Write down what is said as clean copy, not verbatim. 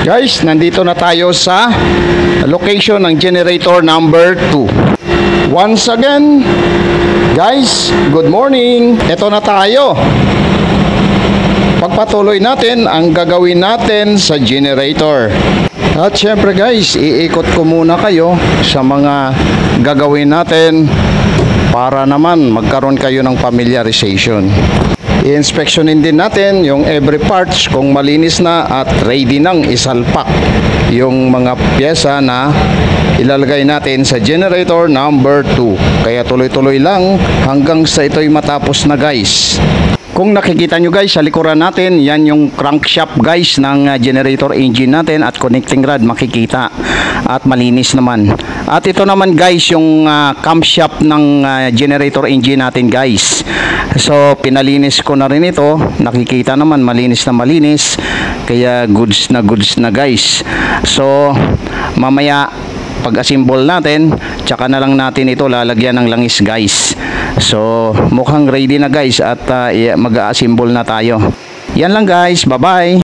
Guys, nandito na tayo sa location ng generator number 2. Once again, guys, good morning. Ito na tayo. Pagpatuloy natin ang gagawin natin sa generator. At syempre guys, iikot ko muna kayo sa mga gagawin natin para naman magkaroon kayo ng familiarization. I-inspectionin din natin yung every parts kung malinis na at ready nang isalpak yung mga pyesa na ilalagay natin sa generator number 2. Kaya tuloy-tuloy lang hanggang sa ito'y matapos na guys. Kung nakikita nyo guys sa likuran natin, yan yung crankshaft guys ng generator engine natin at connecting rod makikita at malinis naman. At ito naman guys yung camshaft ng generator engine natin guys. So pinalinis ko na rin ito, nakikita naman malinis na malinis, kaya goods na guys. So mamaya pag-assemble natin, tsaka na lang natin ito lalagyan ng langis guys. So mukhang ready na guys at mag-assemble na tayo. Yan lang guys, bye bye.